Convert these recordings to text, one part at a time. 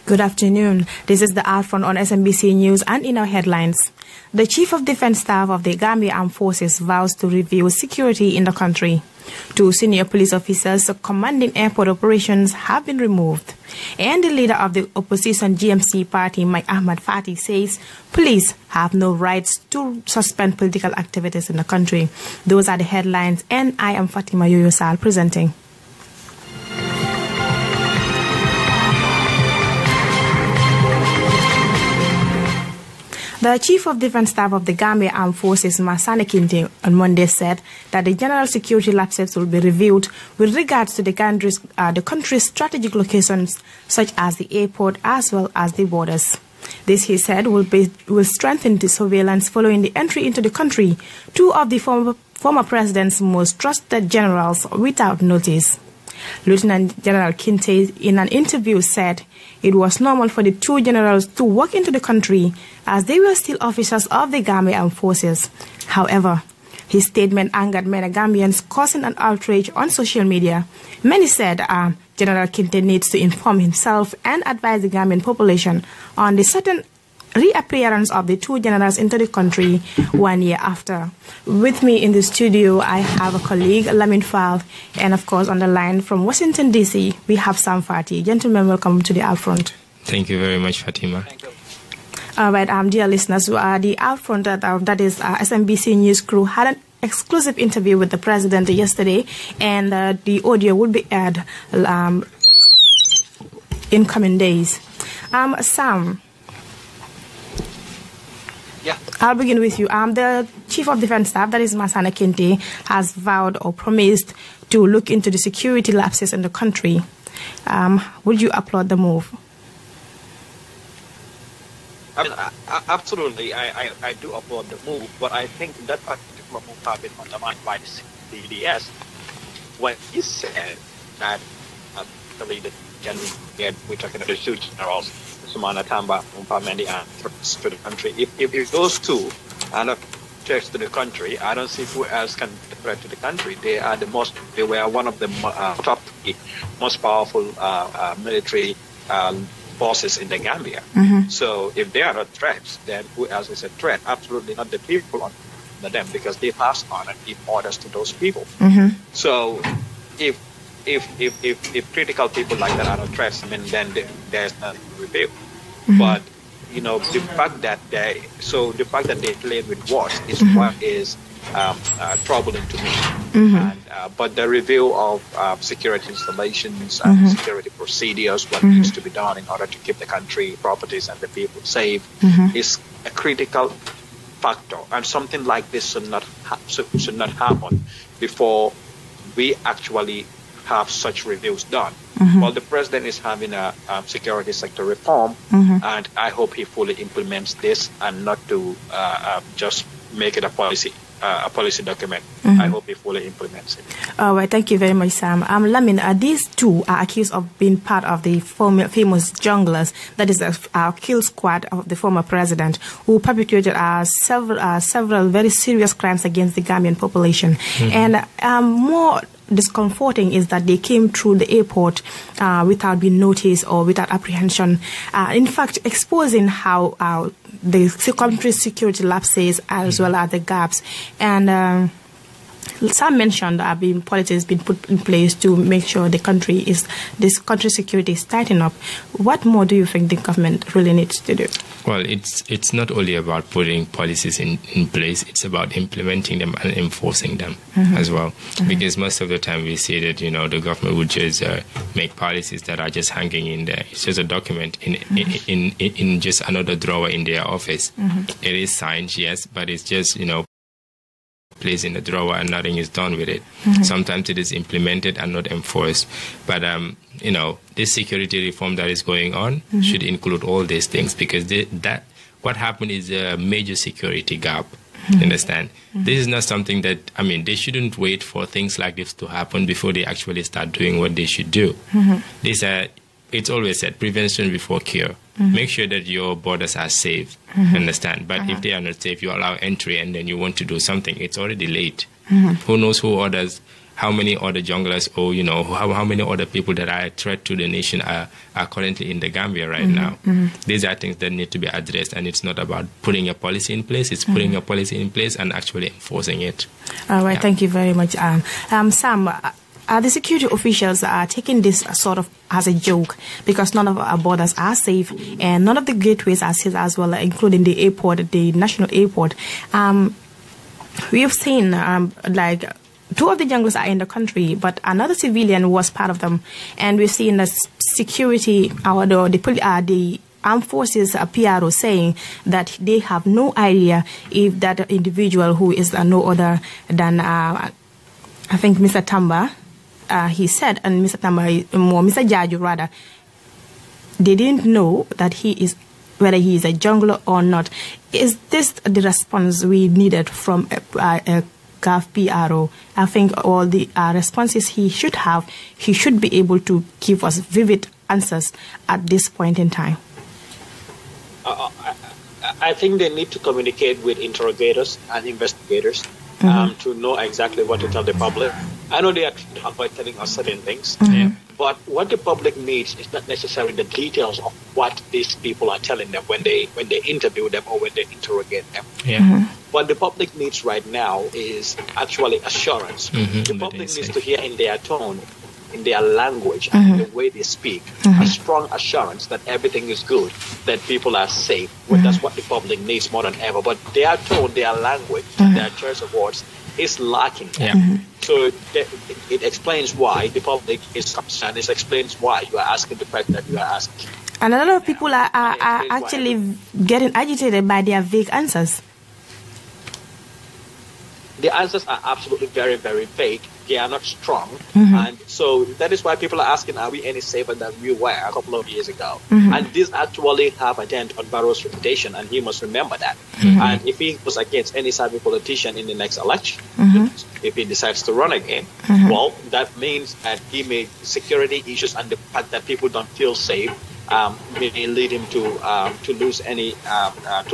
Good afternoon. This is the Outfront on SMBC News, and in our headlines, the Chief of Defense Staff of the Gambia Armed Forces vows to review security in the country. 2 senior police officers commanding airport operations have been removed. And the leader of the opposition GMC party, Mike Ahmad Fati, says police have no rights to suspend political activities in the country. Those are the headlines, and I am Fatima Yoyosal presenting. The Chief of Defense Staff of the Gambia Armed Forces, Masane Kinte, on Monday said that the general security lapses will be reviewed with regards to the country's strategic locations, such as the airport as well as the borders. This, he said, will strengthen the surveillance following the entry into the country 2 of the former president's most trusted generals without notice. Lieutenant General Kinte, in an interview, said it was normal for the 2 generals to walk into the country as they were still officers of the Gambia Armed Forces. However, his statement angered many Gambians, causing an outrage on social media. Many said General Kinte needs to inform himself and advise the Gambian population on the sudden reappearance of the 2 generals into the country 1 year after. With me in the studio, I have a colleague, Lamin Fall, and of course on the line from Washington, D.C., we have Sam Fati. Gentlemen, welcome to the Outfront. Thank you very much, Fatima. All right, dear listeners, the Outfront, that is SMBC News crew, had an exclusive interview with the president yesterday, and the audio will be aired in coming days. Sam, yeah. I'll begin with you. The Chief of Defense Staff, that is Masane Kinte, has vowed or promised to look into the security lapses in the country. Would you applaud the move? I mean, absolutely, I do applaud the move, but I think that particular move has been undermined by the CDS when he said that we're talking about the 2 generals, Sumana Tamba, Umpamendi, and threats to the country. If those 2 are not threats to the country, I don't see who else can be a threat to the country. They were one of the top 3 most powerful military forces in the Gambia. Mm-hmm. So if they are not threats, then who else is a threat? Absolutely not the people under them, because they pass on and give orders to those people. Mm-hmm. So if critical people like that are not threats, I mean, then there's nothing to review. Mm-hmm. But the fact that they played with words is mm-hmm. what is troubling to me. Mm-hmm. And, but the review of security installations mm-hmm. and security procedures, what mm-hmm. needs to be done in order to keep the country, properties, and the people safe, mm-hmm. is a critical factor. And something like this should not happen before we actually have such reviews done. Mm-hmm. Well, the president is having a security sector reform, mm-hmm. and I hope he fully implements this and not to just make it a policy document. Mm-hmm. I hope he fully implements it. All right, thank you very much, Sam. Lamin, these 2 are accused of being part of the famous junglers, that is a kill squad of the former president, who perpetrated several very serious crimes against the Gambian population. Mm-hmm. And more discomforting is that they came through the airport without being noticed or without apprehension. In fact, exposing how the country's security lapses as well as the gaps. And some mentioned that policies has been put in place to make sure this country's security is tightened up. What more do you think the government really needs to do? Well, it's not only about putting policies in place, it's about implementing them and enforcing them mm-hmm. as well. Mm-hmm. Because most of the time we see that, the government would just make policies that are just hanging in there. It's just a document mm-hmm. in just another drawer in their office. Mm-hmm. It is signed, yes, but it's just, placed in the drawer and nothing is done with it. Mm-hmm. Sometimes it is implemented and not enforced. But, this security reform that is going on mm-hmm. should include all these things, because what happened is a major security gap. Mm-hmm. Understand? Mm-hmm. This is not something that, they shouldn't wait for things like this to happen before they actually start doing what they should do. Mm-hmm. It's always said, prevention before cure. Mm-hmm. Make sure that your borders are safe, mm-hmm. understand? But if they are not safe, you allow entry and then you want to do something, it's already late. Mm-hmm. Who knows who orders how many other junglers or, how many other people that are a threat to the nation are currently in the Gambia right now. These are things that need to be addressed, and it's not about putting a policy in place, it's putting a policy in place and actually enforcing it. All right, thank you very much, Sam. The security officials are taking this sort of as a joke because none of our borders are safe and none of the gateways are safe as well, including the airport, the national airport. We have seen two of the junglers are in the country, but another civilian was part of them. And we've seen the security, the armed forces PRO saying that they have no idea if that individual who is no other than, I think, Mr. Tamba, he said, and Mr. Jaju rather, they didn't know that whether he is a jungler or not. Is this the response we needed from a GAF PRO? I think all the responses he should be able to give us vivid answers at this point in time. I think they need to communicate with interrogators and investigators to know exactly what to tell the public. I know they are trying to avoid telling us certain things, but what the public needs is not necessarily the details of what these people are telling them when they interview them or when they interrogate them. What the public needs right now is actually assurance. The public needs to hear in their tone, in their language, and the way they speak, a strong assurance that everything is good, that people are safe. Well, that's what the public needs more than ever. But their tone, their language, their choice of words is lacking. So it explains why the public is concerned. It explains why you are asking the question that you are asking. And a lot of people are actually getting agitated by their vague answers. The answers are absolutely very, very vague. They are not strong. And so that is why people are asking, are we any safer than we were a couple of years ago? And this actually have a dent on Barrow's reputation, and he must remember that. And if he was against any Sabi politician in the next election, if he decides to run again, well, that means that he may security issues and the fact that people don't feel safe may lead him to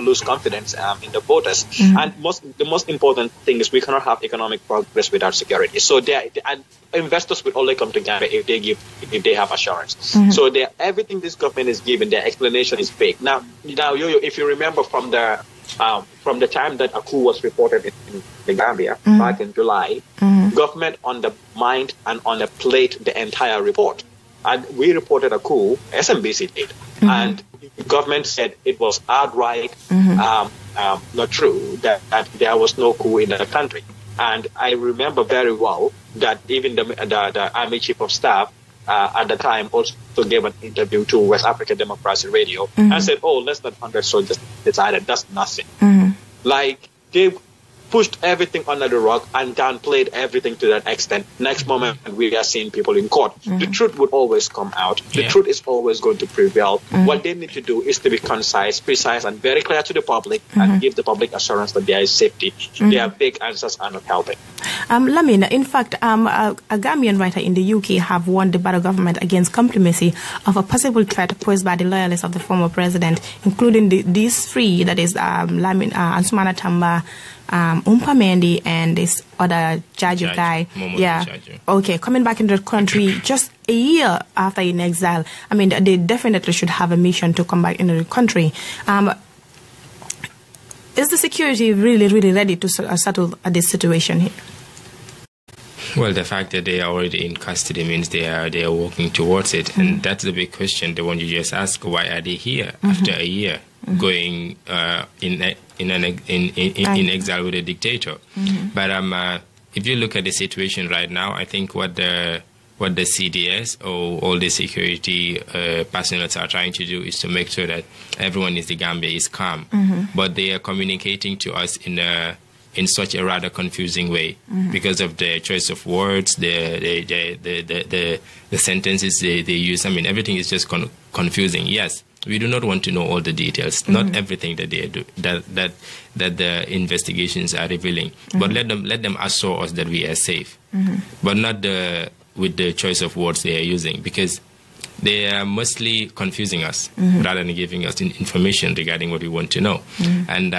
lose confidence in the voters. And the most important thing is we cannot have economic progress without security. So and investors will only come to Gambia if they have assurance. So everything this government is giving, their explanation is fake. Now, if you remember from the time that a coup was reported in the Gambia back in July, government undermined and underplayed the entire report. And we reported a coup, SMBC did, and the government said it was outright not true, that there was no coup in the country. And I remember very well that even the Army Chief of Staff at the time also gave an interview to West African Democracy Radio and said, less than 100 soldiers decided. That's nothing. Like, they pushed everything under the rug and downplayed everything to that extent. Next moment, we are seeing people in court. The truth would always come out. The truth is always going to prevail. What they need to do is to be concise, precise, and very clear to the public and give the public assurance that there is safety. Their big answers are not helping. Lamina, in fact, a Gambian writer in the UK have warned the Barrow government against complacency of a possible threat posed by the loyalists of the former president, including these three, that is Ansumana Tamba, Umpamendi, and this other Jaju guy. Jaju. Okay, coming back into the country just a year after in exile. I mean, they definitely should have a mission to come back into the country. Is the security really, really ready to settle this situation here? Well, the fact that they are already in custody means they are working towards it, and that's the big question. The one you just asked: why are they here after a year, going in exile with a dictator? But if you look at the situation right now, I think what the CDS or all the security personnel are trying to do is to make sure that everyone in the Gambia is calm. But they are communicating to us in such a rather confusing way because of the choice of words, the sentences they use. I mean, everything is just confusing. Yes, we do not want to know all the details, not everything that they do, that the investigations are revealing. But let them assure us that we are safe, but not with the choice of words they are using, because they are mostly confusing us rather than giving us information regarding what we want to know. And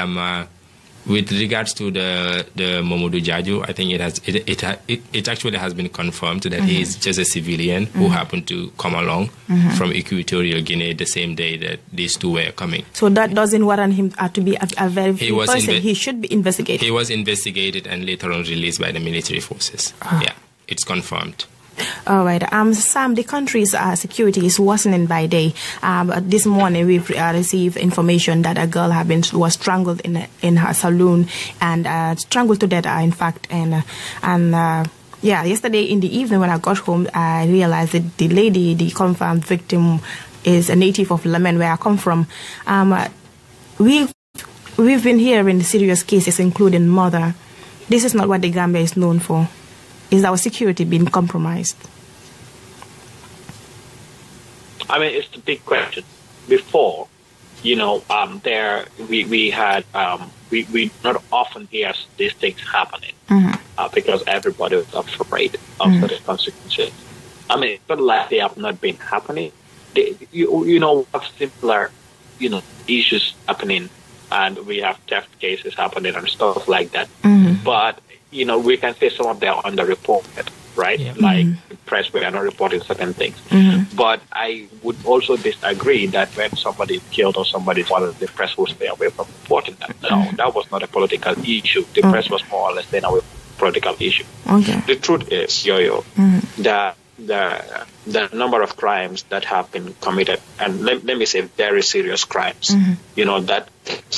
With regards to the Mamadou Jaju, I think it actually has been confirmed that he is just a civilian who happened to come along from Equatorial Guinea the same day that these two were coming. So that doesn't warrant him to be a very person. He should be investigated. He was investigated and later on released by the military forces. Yeah, it's confirmed. All right. Sam, the country's security is worsening by day. This morning, we've received information that a girl was strangled in her saloon and strangled to death, in fact. Yeah, yesterday in the evening when I got home, I realized that the lady, the confirmed victim, is a native of Lamen, where I come from. We've been hearing serious cases, including murder. This is not what the Gambia is known for. Is our security being compromised? I mean, it's the big question. Before, we had we not often hear these things happening because everybody was afraid of the consequences. I mean, it's not like they have not been happening. We have simpler, issues happening, and we have theft cases happening and stuff like that. But we can say some of them are underreported, right? Yeah. Like the press, we are not reporting certain things. But I would also disagree that when somebody is killed or somebody is wanted, the press will stay away from reporting that. No, that was not a political issue. The press was more or less staying away from a political issue. Okay. The truth is, that the number of crimes that have been committed, and let me say very serious crimes, that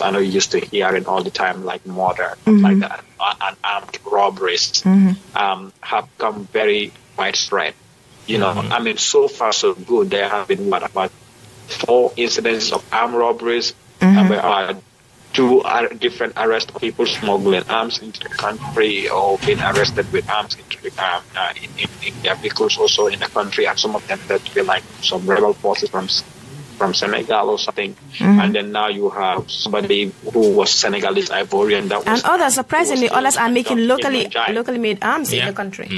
I know you used to hear it all the time, like murder, like that, and armed robberies, have come very widespread. I mean, so far so good. There have been about 4 incidents of armed robberies, and 2 different arrests of people smuggling arms into the country or being arrested with arms into the in their vehicles also in the country, and some of them that be like some rebel forces from Senegal or something. And then now you have somebody who was Senegalese Ivorian. And others, surprisingly, others are making locally made arms in the country.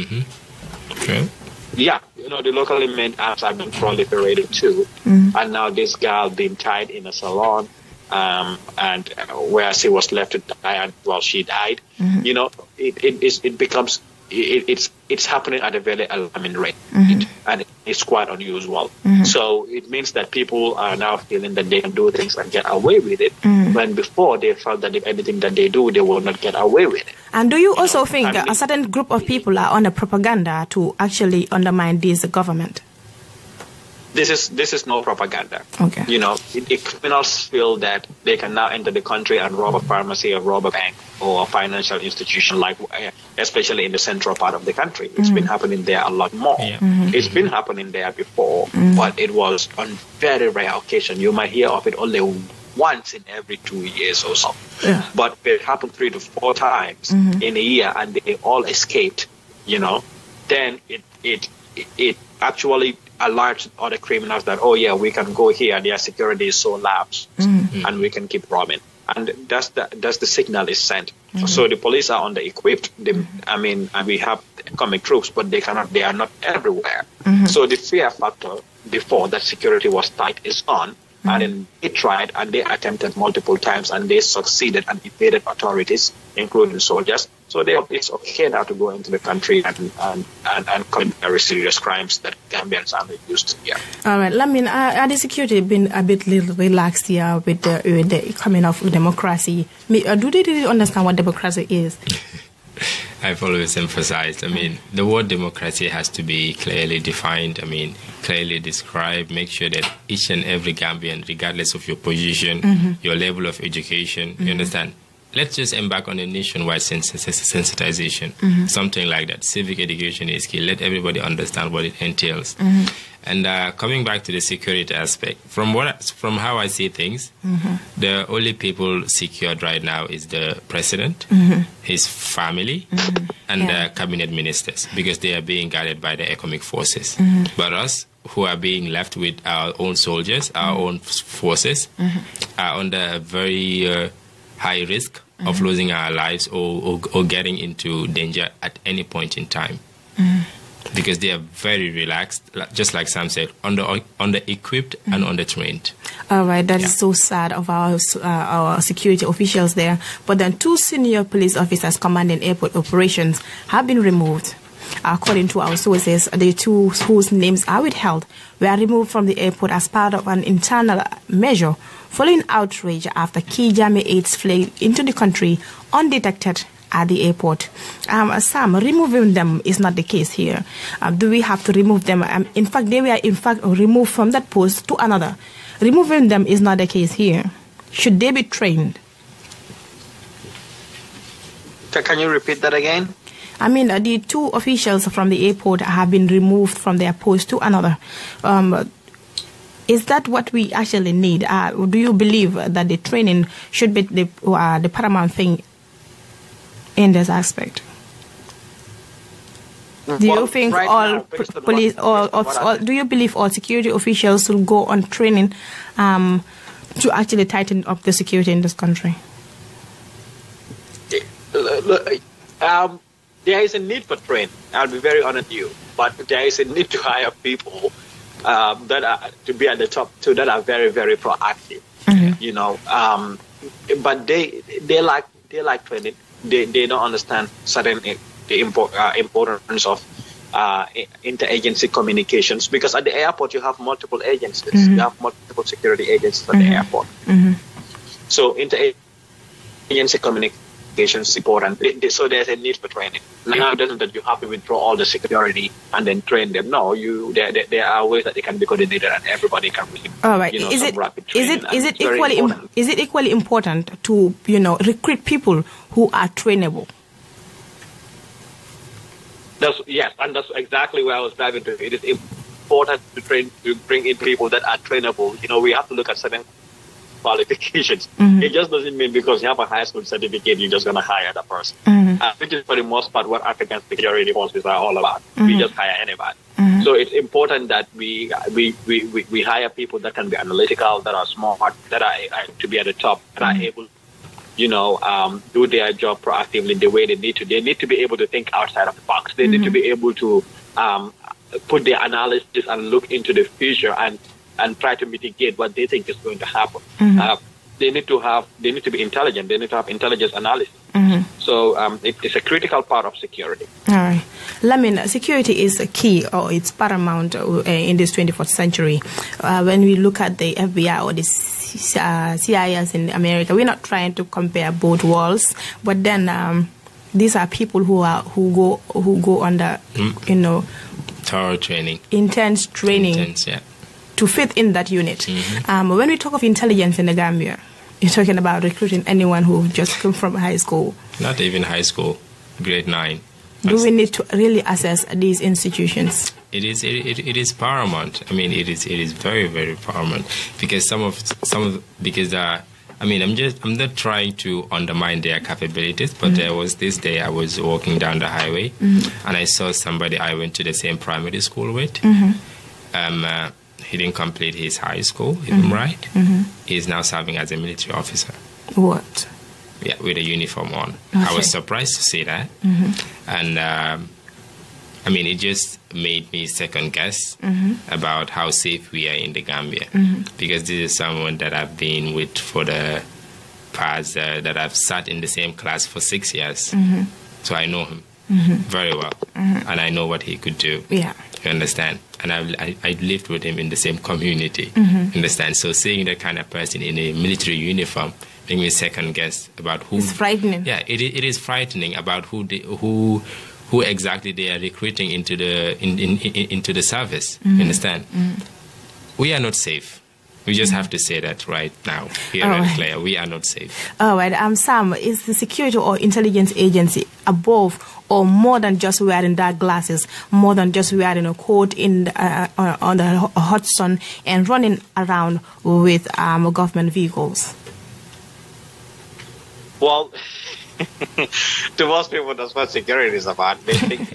Okay. Yeah, the locally made arms have been proliferated too. And now this girl being tied in a salon, and where she was left to die, and she died. It's happening at a very alarming rate, and it's quite unusual. So it means that people are now feeling that they can do things and get away with it, when before they felt that if anything that they do, they will not get away with it. And do you also think a certain group of people are on a propaganda to actually undermine this government? This is no propaganda. Okay. If criminals feel that they can now enter the country and rob a pharmacy or rob a bank or a financial institution, like especially in the central part of the country, it's been happening there a lot more. Yeah. It's been happening there before, but it was on very rare occasion. You might hear of it only once in every 2 years or so. Yeah. But it happened 3 to 4 times in a year, and they all escaped. Then it actually alerts other criminals that, we can go here, their security is so lapsed, and we can keep robbing. And that's the signal is sent. So the police are under-equipped. And we have coming troops, but they are not everywhere. So the fear factor before that security was tight is on. And then they tried and they attempted multiple times and they succeeded and evaded authorities, including soldiers. So it's okay now to go into the country and commit very serious crimes that Gambians are not used to here. All right. Are the security been a bit little relaxed here with the coming of democracy? Do they really understand what democracy is? I've always emphasized, the word democracy has to be clearly defined, clearly described. Make sure that each and every Gambian, regardless of your position, your level of education, you understand? Let's just embark on a nationwide sensitization, something like that. Civic education is key. Let everybody understand what it entails. And coming back to the security aspect, from how I see things, the only people secured right now is the president, his family, and the cabinet ministers, because they are being guarded by the economic forces. But us, who are being left with our own soldiers, our own forces, are under very high risk of losing our lives or getting into danger at any point in time. Because they are very relaxed, just like Sam said, under-equipped and under-trained. All right, that is so sad of our security officials there. But then 2 senior police officers commanding airport operations have been removed. According to our sources, the 2 whose names are withheld were removed from the airport as part of an internal measure following outrage after key Gambia aides fled into the country undetected at the airport. Sam, removing them is not the case here. Do we have to remove them? In fact, they were removed from that post to another. Removing them is not the case here. Should they be trained? Can you repeat that again? I mean, the 2 officials from the airport have been removed from their post to another. Is that what we actually need? Do you believe that the training should be the paramount thing in this aspect? Do you think all police or do you believe all security officials will go on training to actually tighten up the security in this country? There is a need for training. I'll be very honest with you, but there is a need to hire people that are to be at the top too, that are very, very proactive. You know, but they like training. They don't understand the importance of interagency communications, because at the airport you have multiple agencies. You have multiple security agencies at the airport. So interagency communications is important. So there's a need for training. Now it doesn't that you have to withdraw all the security and then train them. No, there are ways that they can be coordinated and everybody can really. All right. Is it equally important to recruit people who are trainable? Yes, and that's exactly where I was driving to. It is important to bring in people that are trainable. You know, we have to look at certain qualifications. It just doesn't mean because you have a high school certificate, you're just going to hire that person. Which is for the most part what African security forces are all about. We just hire anybody. So it's important that we hire people that can be analytical, that are smart, that are to be at the top, that are able do their job proactively the way they need to. They need to be able to think outside of the box. They need to be able to put their analysis and look into the future and try to mitigate what they think is going to happen. They need to be intelligent. They need to have intelligence analysis. So it's a critical part of security. All right. Lamin, security is a key, or it's paramount in this 21st century. When we look at the FBI or the CIS in America, we're not trying to compare both worlds, but then these are people who go under thorough training, intense training, to fit in that unit. When we talk of intelligence in the Gambia, you're talking about recruiting anyone who just come from high school. Not even high school, grade 9. Do we need to really assess these institutions? It is paramount. I mean, it is very, very paramount, because I'm not trying to undermine their capabilities, but there was this day I was walking down the highway and I saw somebody I went to the same primary school with. He didn't complete his high school, if I'm right. He's now serving as a military officer. What? Yeah, with a uniform on. Okay. I was surprised to see that. And it just made me second guess about how safe we are in the Gambia. Because this is someone that I've been with for the past, that I've sat in the same class for 6 years. So I know him very well. And I know what he could do. Yeah. You understand? And I lived with him in the same community. Understand? So seeing that kind of person in a military uniform made me second guess about who. It's frightening. Yeah, it is frightening about who exactly they are recruiting into the service. Understand? We are not safe. We just have to say that right now, here and clear. We are not safe. All right. Sam, is the security or intelligence agency above or more than just wearing dark glasses, more than just wearing a coat on the hot sun and running around with government vehicles? Well, to most people, that's what security is about. They think,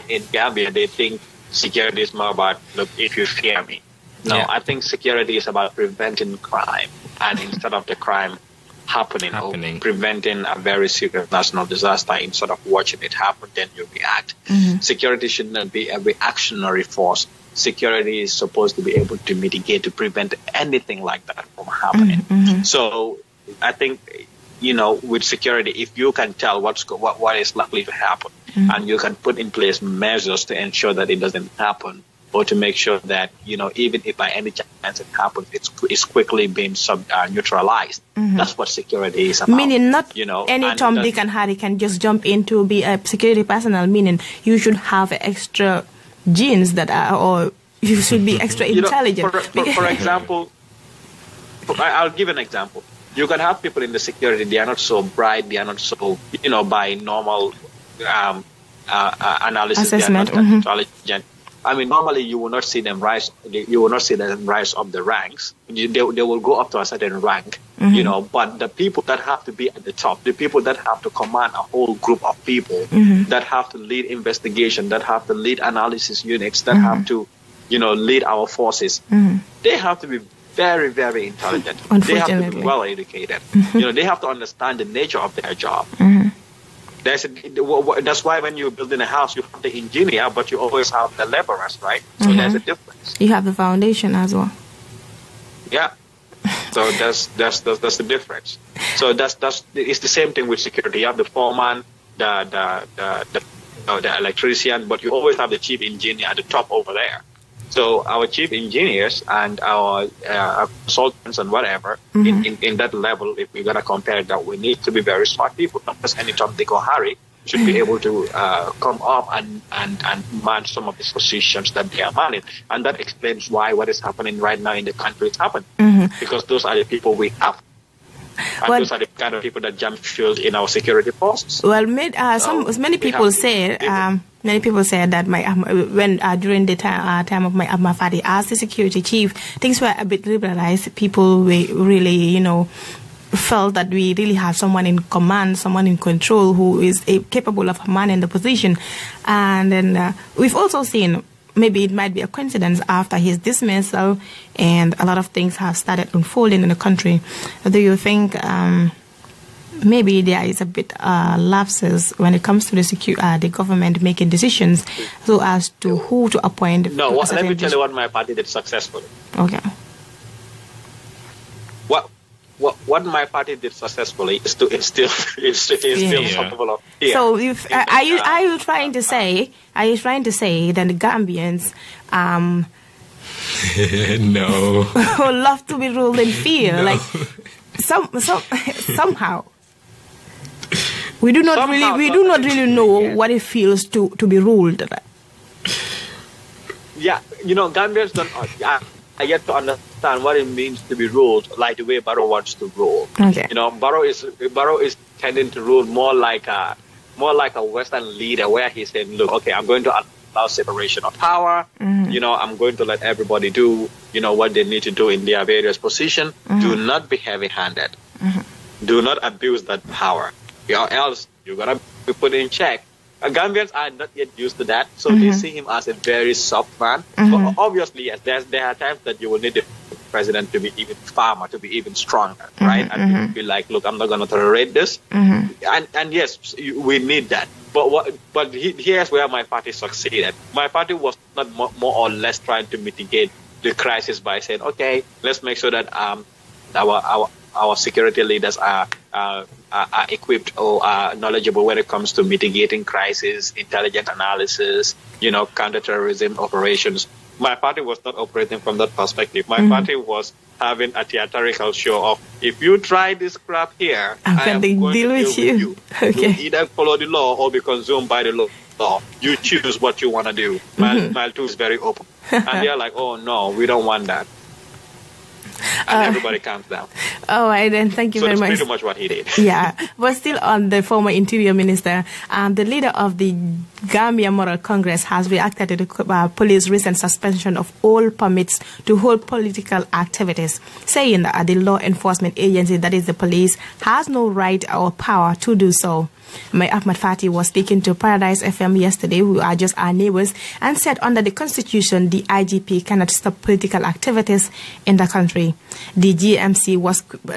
in Gambia, they think security is more about, look, if you fear me. No, I think security is about preventing crime, and instead of the crime happening. Or preventing a very serious national disaster, instead of watching it happen, then you react. Security should not be a reactionary force. security is supposed to be able to mitigate, to prevent anything like that from happening. So I think, with security, if you can tell what is likely to happen, and you can put in place measures to ensure that it doesn't happen, or to make sure that, even if by any chance it happens, it's quickly being neutralized. That's what security is about. Meaning not any Tom, Dick and Harry can just jump in to be a security personnel, meaning you should have extra genes that are, or you should be extra intelligent. For example, I'll give an example. You can have people in the security, they are not so bright, they are not so, by normal analysis, assessment, they are not intelligent. I mean, normally you will not see them rise. You will not see them rise up the ranks. They will go up to a certain rank, But the people that have to be at the top, the people that have to command a whole group of people, that have to lead investigation, that have to lead analysis units, that have to, lead our forces, they have to be very, very intelligent. They have to be well educated. They have to understand the nature of their job. That's why when you're building a house, you have the engineer, but you always have the laborers, right? So there's a difference. You have the foundation as well. Yeah. So that's the difference. So it's the same thing with security. You have the foreman, the electrician, but you always have the chief engineer at the top over there. So our chief engineers and our consultants and whatever, in that level, if we're going to compare that, we need to be very smart people. Not just any Tom, Dick, or Harry should be able to come up and man some of these positions that they are manning. And that explains why what is happening right now in the country is happening. Because those are the people we have. And those are the kind of people that jump field in our security forces. Well, many people say that during the time of my Ahmad Fadi as the security chief, things were a bit liberalized. People were really, felt that we really have someone in command, someone in control who is capable of manning the position. And then we've also seen, maybe it might be a coincidence, after his dismissal and a lot of things have started unfolding in the country. Do you think maybe there is a bit lapses when it comes to the government making decisions so as to who to appoint? No, let me tell you what my party did successfully. Okay. What my party did successfully is to instill some level of fear. So, are you trying to say that the Gambians no love to be ruled in fear? No. Like somehow we do not really know what it feels to be ruled. Yeah, Gambians don't. I yet to understand what it means to be ruled like the way Barrow wants to rule. Okay. Barrow is tending to rule more like a Western leader, where he's saying, look, okay, I'm going to allow separation of power. I'm going to let everybody do, what they need to do in their various positions. Do not be heavy-handed. Do not abuse that power, or else you're gonna be put in check. Gambians are not yet used to that, so they see him as a very soft man. But obviously, yes, there are times that you will need the president to be even firmer, to be even stronger, right? And you be like, look, I'm not going to tolerate this. And yes, we need that. But here's where my party succeeded. My party was not more or less trying to mitigate the crisis by saying, okay, let's make sure that our security leaders are equipped or are knowledgeable when it comes to mitigating crisis, intelligent analysis, counterterrorism operations. My party was not operating from that perspective. My party was having a theatrical show of, if you try this crap here, I am going to deal with you. Okay. You either follow the law or be consumed by the law. You choose what you want to do. Mile 2 is very open. And they're like, oh no, we don't want that. And everybody calms down. All right, then. Thank you very much. So that's pretty much what he did. Yeah. But still on the former Interior Minister, the leader of the Gambia Moral Congress has reacted to the police recent suspension of all permits to hold political activities, saying that the law enforcement agency, that is the police, has no right or power to do so. My Ahmad Fati was speaking to Paradise FM yesterday, who are just our neighbors, and said under the constitution, the IGP cannot stop political activities in the country. The GMC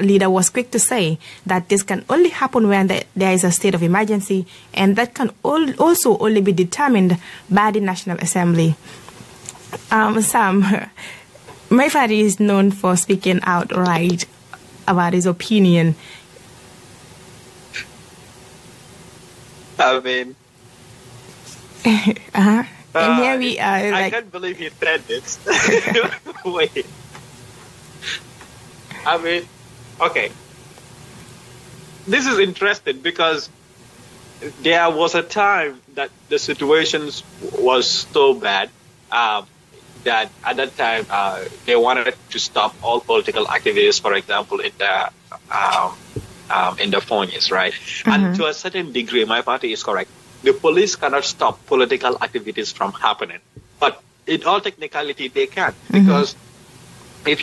leader was quick to say that this can only happen when there is a state of emergency, and that can also only be determined by the National Assembly. Sam, my father is known for speaking outright about his opinion. I mean, And here we are. I can't believe he said this. Wait. I mean, okay. This is interesting because there was a time that the situations was so bad that at that time they wanted to stop all political activities, for example, in the phonies, right? And to a certain degree, my party is correct. The police cannot stop political activities from happening, but in all technicality, they can, because if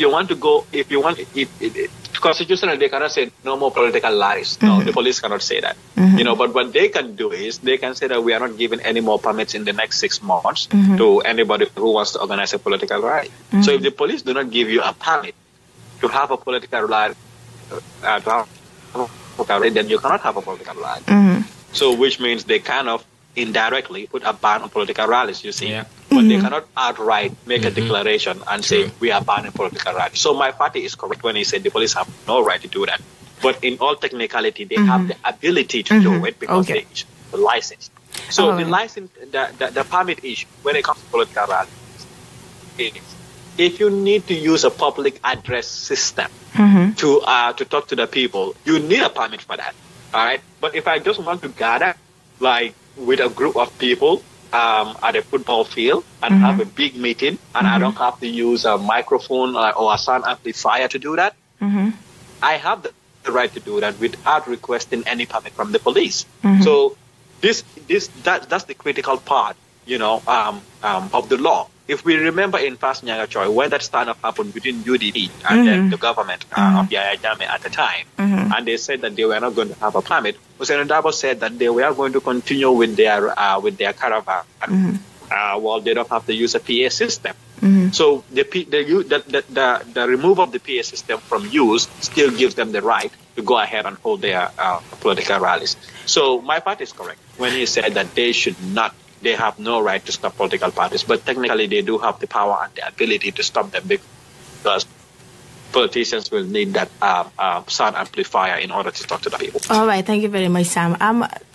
constitutionally, they cannot say no more political lies. No, the police cannot say that. You know, but what they can do is they can say that we are not giving any more permits in the next 6 months to anybody who wants to organize a political rally. So if the police do not give you a permit to have a political rally, then you cannot have a political rally. So which means they kind of indirectly put a ban on political rallies, you see. Yeah. But they cannot outright make a declaration and say we are banning political rallies. So my party is correct when he said the police have no right to do that. But in all technicality, they have the ability to do it because they issue the license. So the license, the permit issue when it comes to political rallies, if you need to use a public address system to talk to the people, you need a permit for that. All right. But if I just want to gather, like with a group of people at a football field and have a big meeting, and I don't have to use a microphone or a sound amplifier to do that, I have the right to do that without requesting any permit from the police. So that's the critical part, you know, of the law. If we remember in Fast Nyaga Choi, when that stand-up happened between UDP and then the government of Yaya Jammeh at the time, and they said that they were not going to have a permit, Hussein Dabo said that they were going to continue with their caravan while they don't have to use a PA system. So the removal of the PA system from use still gives them the right to go ahead and hold their political rallies. So my party is correct when he said that they have no right to stop political parties, but technically they do have the power and the ability to stop them because politicians will need that sound amplifier in order to talk to the people. All right, thank you very much, Sam.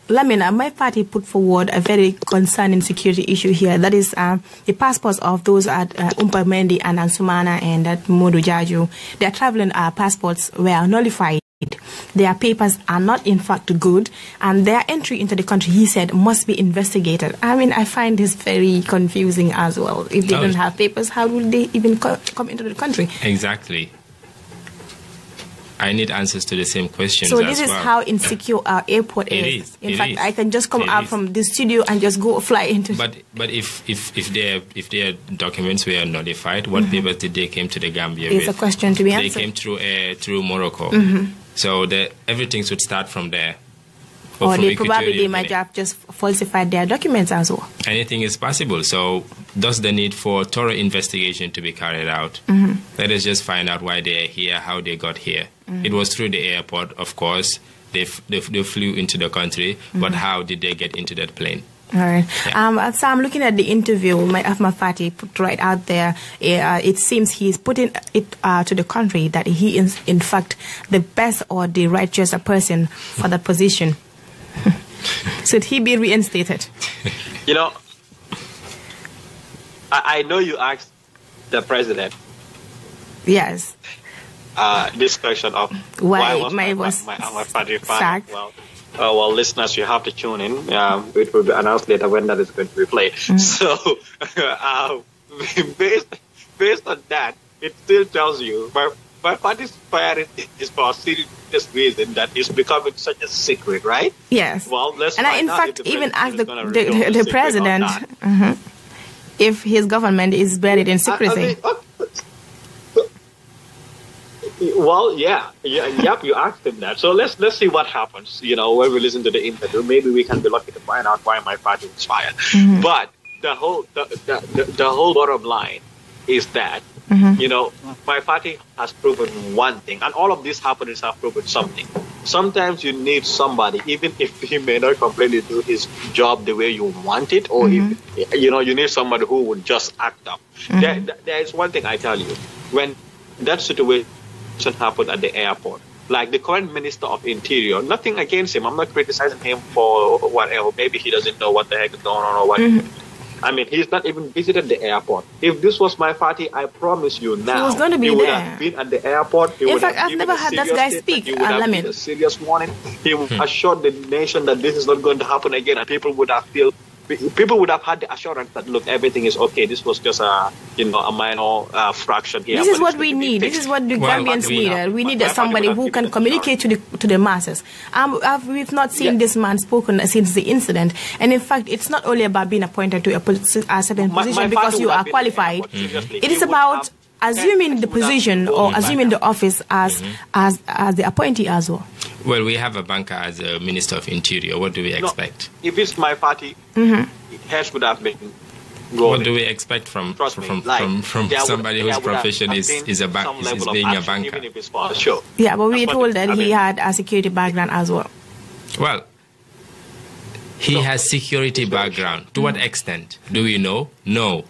Lamina, my party put forward a very concerning security issue here. That is the passports of those at Umpa Mendi and Ansumana and at Modu Jaju. Their traveling passports were nullified. Their papers are not in fact good, and their entry into the country, he said, must be investigated. I mean, I find this very confusing as well. If they don't have papers, how will they even come into the country? Exactly. I need answers to the same questions. So this is how insecure our airport is. In fact, I can just come out from the studio and just go fly into. But if their documents were nullified, what papers did they came to the Gambia with? It's a question to be answered. They came through Morocco. So everything should start from there. Or they might have just falsified their documents as well. Anything is possible. So thus the need for thorough investigation to be carried out. Let us just find out why they are here, how they got here. It was through the airport, of course. They flew into the country, but how did they get into that plane? All right. Yeah. So I'm looking at the interview Mafati put right out there. It seems he's putting it to the country that he is, in fact, the best or the righteous person for that position. Should he be reinstated? You know, I know you asked the president. Yes. This question of why was Mafati sacked? Well, listeners, you have to tune in. It will be announced later when that is going to be played. So, based on that, it still tells you my party's firing is for a serious reason that is becoming such a secret, right? Yes. Well, let's. And I, in fact, even asked the president if his government is buried in secrecy. Well, yeah, you asked him that. So let's see what happens. You know, when we listen to the interview, maybe we can be lucky to find out why my party was fired. But the whole bottom line is that you know, my party has proven one thing, and all of these happenings have proven something. sometimes you need somebody, even if he may not completely do his job the way you want it, or if, you need somebody who would just act up. There is one thing I tell you: when that situation happened at the airport, like the current Minister of Interior, nothing against him. I'm not criticizing him for whatever. Maybe he doesn't know what the heck is going on or what. I mean, he's not even visited the airport. If this was my party, I promise you now, he was going to be he would there. have been at the airport. In fact, I've never had that guy speak. He would have given a serious warning. He would assured the nation that this is not going to happen again, and people would have had the assurance that, look, everything is okay. This was just a minor fraction here. This is what we need. This is what the Gambians need. We need somebody who can communicate to the masses. We've not seen this man spoken since the incident. And in fact, it's not only about being appointed to a certain position because you are qualified. It is about assuming the position or assuming the office as the appointee as well. Well, we have a banker as a Minister of Interior. What do we expect? If it's my party, heads would have been going. What do we expect from somebody whose profession is being a banker? Even if it's for a show. Yeah, but we told that he had a security background as well. Well, he has security background. To what extent? Do we know? No.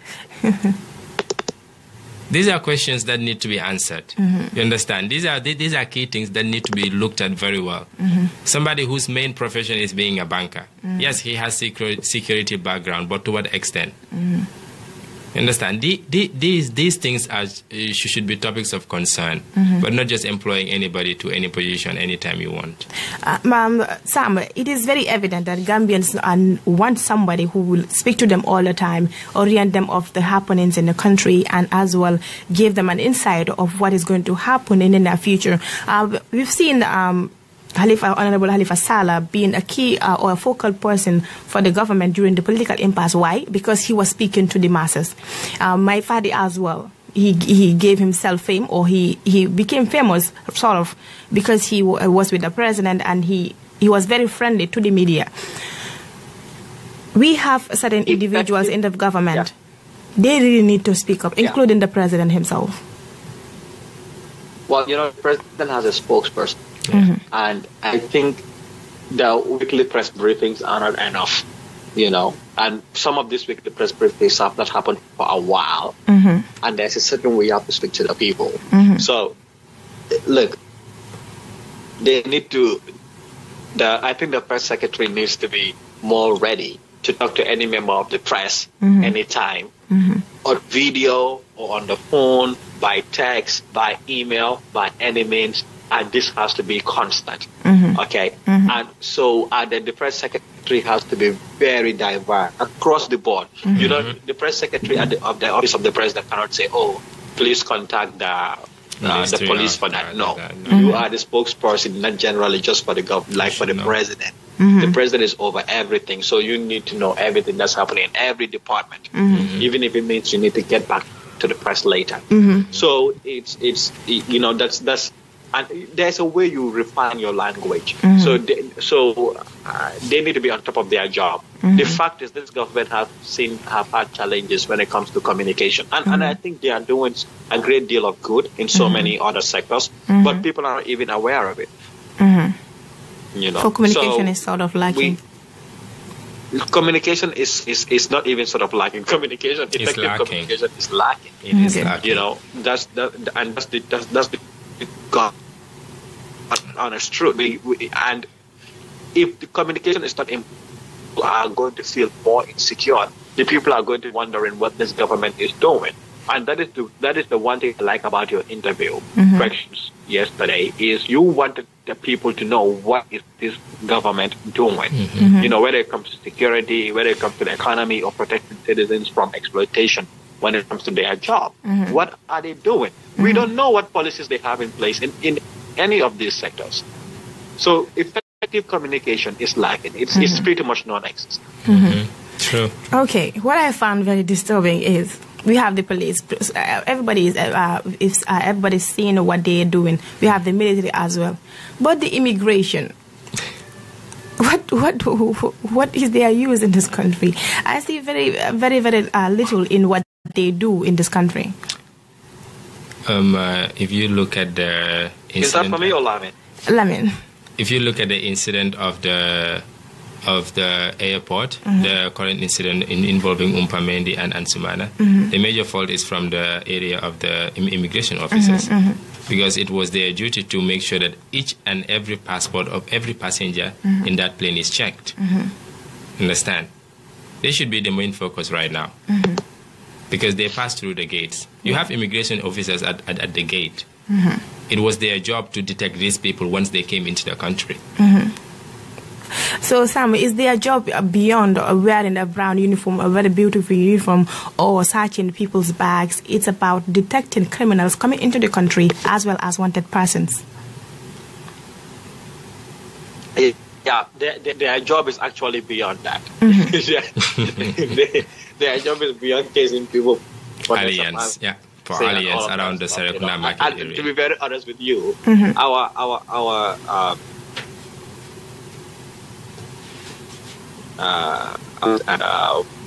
These are questions that need to be answered. You understand? These are key things that need to be looked at very well. Somebody whose main profession is being a banker. Yes, he has security background, but to what extent? You understand? These things should be topics of concern, but not just employing anybody to any position anytime you want. Sam, it is very evident that Gambians want somebody who will speak to them all the time, orient them of the happenings in the country, and as well give them an insight of what is going to happen in the near future. We've seen Honorable Halifa Sallah being a key or a focal person for the government during the political impasse. Why? Because he was speaking to the masses. My father as well. He gave himself fame, or he became famous, sort of, because he was with the president and he was very friendly to the media. We have certain individuals in the government. They really need to speak up, including the president himself. Well, the president has a spokesperson. And I think the weekly press briefings are not enough, and some of these weekly press briefings have not happened for a while, and there's a certain way you have to speak to the people. So, look, they need to, I think the press secretary needs to be more ready to talk to any member of the press anytime, on video or on the phone, by text, by email, by any means. And this has to be constant, okay? And so the press secretary has to be very diverse across the board. The press secretary of the office of the president cannot say, "Oh, please contact the police for that." No, you are the spokesperson, not generally just for the government, for the president. The president is over everything, so you need to know everything that's happening in every department, even if it means you need to get back to the press later. So it's that's. And there's a way you refine your language. So they need to be on top of their job. The fact is, this government have had challenges when it comes to communication. And I think they are doing a great deal of good in so many other sectors, but people are not even aware of it. So communication is sort of lacking. Communication is not even sort of lacking. Effective communication is lacking. It is lacking. That's the God honest truth. And if the communication is not, people are going to feel more insecure. The people are going to wondering what this government is doing. And that is the one thing I like about your interview questions yesterday, is you wanted the people to know what is this government doing. Whether it comes to security, whether it comes to the economy, or protecting citizens from exploitation. When it comes to their job, what are they doing? We don't know what policies they have in place in any of these sectors. So effective communication is lacking. It's pretty much non-existent. True. Okay, what I found very disturbing is we have the police. Everybody's seeing what they are doing. We have the military as well, but the immigration. What is their use in this country? I see very, very, very little in what they do in this country. If you look at the incident, is that for me or Lamin? Lamin. if you look at the incident of the airport, the current incident involving Umpamendi and Ansumana, the major fault is from the area of the immigration officers, because it was their duty to make sure that each and every passport of every passenger in that plane is checked. Understand? They should be the main focus right now, because they pass through the gates. You have immigration officers at the gate. It was their job to detect these people once they came into the country. So, Sam, is their job beyond wearing a brown uniform, a very beautiful uniform, or searching people's bags? It's about detecting criminals coming into the country as well as wanted persons. Yeah, their job is actually beyond that. Their job is beyond chasing people. For aliens, for aliens around the Serekunda market area. To be very honest with you, our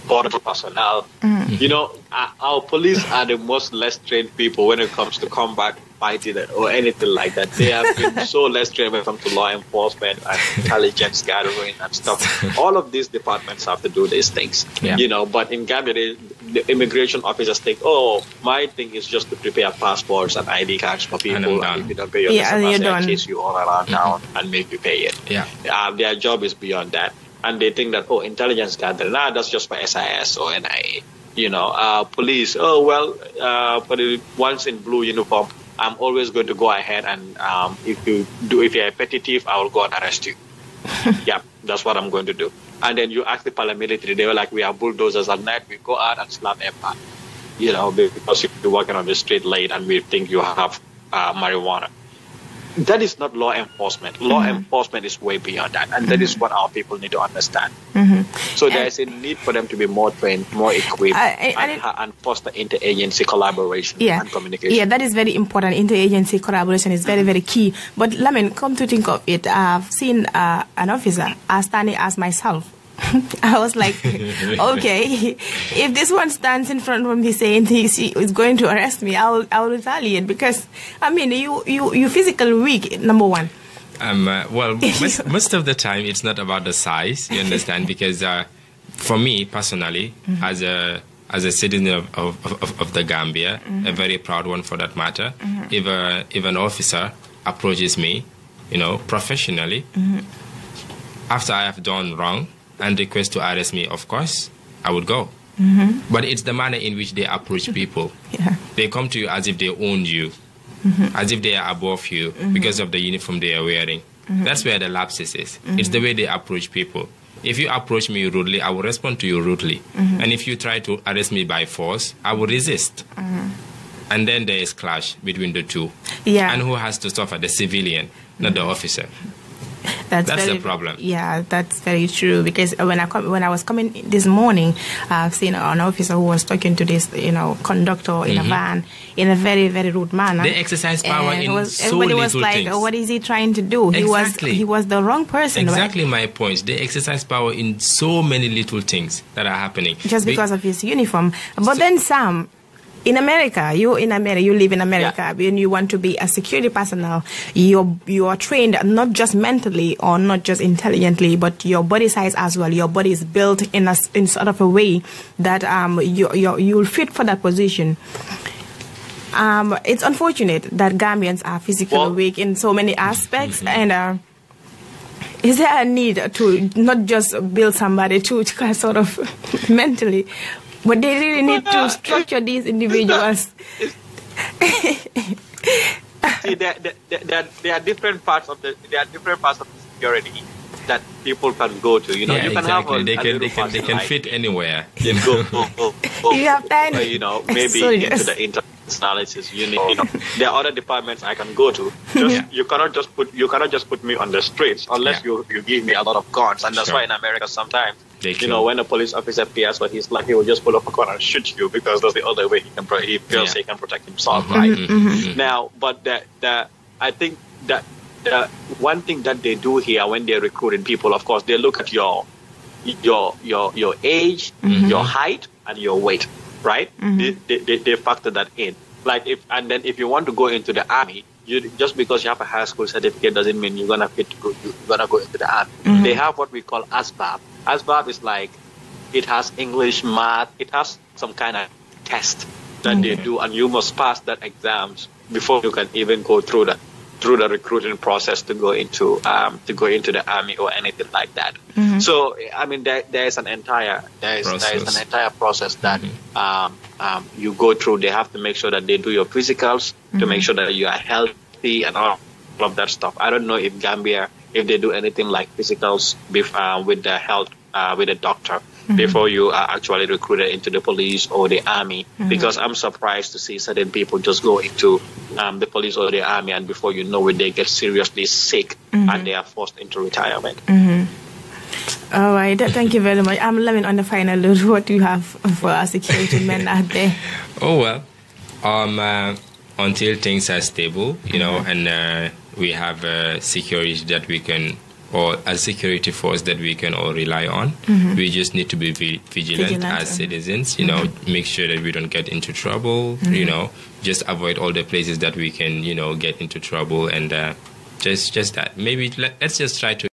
border personnel, you know, our police are the most less trained people when it comes to combat fighting or anything like that. They have been so less trained when it comes to law enforcement and intelligence gathering and stuff. All of these departments have to do these things, you know. But in Gambia, the immigration officers think, oh, my thing is just to prepare passports and ID cards for people, and if you don't pay your I chase you all around town and make you pay it. Their job is beyond that. And they think that, oh, intelligence gathering, that's just for SIS or NIA. You know, police, for the ones in blue uniform, I'm always going to go ahead and if you're a petty thief, I will go and arrest you. That's what I'm going to do. And then you ask the paramilitary, they were like, we have bulldozers at night, we go out and slap everybody. You know, because you're walking on the street late and we think you have marijuana. That is not law enforcement. Law enforcement is way beyond that. And that is what our people need to understand. So there is a need for them to be more trained, more equipped, and foster interagency collaboration and communication. Yeah, that is very important. Interagency collaboration is very, very key. But, Lamin, come to think of it, I've seen an officer standing as myself. I was like, okay, if this one stands in front of me saying he is going to arrest me, I will retaliate, because, I mean, you physically weak, number one. Well, most of the time it's not about the size, you understand, because for me personally, as a citizen of the Gambia, a very proud one for that matter, if an officer approaches me, you know, professionally, after I have done wrong, and request to arrest me, of course, I would go. But it's the manner in which they approach people. They come to you as if they own you, as if they are above you because of the uniform they are wearing. That's where the lapses is. It's the way they approach people. If you approach me rudely, I will respond to you rudely. And if you try to arrest me by force, I will resist. And then there is clash between the two. And who has to suffer? The civilian, not the officer. That's the problem. Yeah, that's very true. Because when I was coming this morning, I've seen an officer who was talking to this, you know, conductor in a van in a very, very rude manner. They exercise power in so everybody little was like, things. what is he trying to do? He was the wrong person. Exactly my point. They exercise power in so many little things that are happening just because of his uniform. But then, Sam, in America, you live in America, when you want to be a security personnel, you are trained not just mentally or not just intelligently, but your body size as well. Your body is built in sort of a way that you'll fit for that position. It's unfortunate that Gambians are physically weak in so many aspects, and is there a need to not just build somebody to sort of mentally? But they really need to structure these individuals. See, there are different parts of the security that people can go to. You know, you can have they can fit anywhere. You know, go. You have time. You know, maybe into the internet analysis unit. You know, there are other departments I can go to. You cannot just put me on the streets unless you give me a lot of guns, and that's why in America sometimes. You know, when a police officer appears, what he's like, he will just pull up a gun and shoot you because that's the other way he feels he can protect himself, right? Now, but I think that the one thing that they do here when they're recruiting people, of course, they look at your age, your height, and your weight, right? They factor that in. Like if you want to go into the army, just because you have a high school certificate doesn't mean you're gonna go into the army. They have what we call ASVAB. ASVAB is like, it has English, math, it has some kind of test that they do, and you must pass that exams before you can even go through the recruiting process to go into the army or anything like that. So I mean, there is an entire process that you go through. They have to make sure that they do your physicals to make sure that you are healthy and all of that stuff. I don't know if Gambia, if they do anything like physicals with the health with a doctor before you are actually recruited into the police or the army, because I'm surprised to see certain people just go into the police or the army, and before you know it, they get seriously sick and they are forced into retirement. All right, thank you very much. I'm loving on the final note. What do you have for our security men out there? Oh well, until things are stable, you know, and we have security that we can, or a security force that we can all rely on. We just need to be vigilant as citizens, you know, make sure that we don't get into trouble, you know, just avoid all the places that we can, you know, get into trouble, and just that. Maybe let's just try to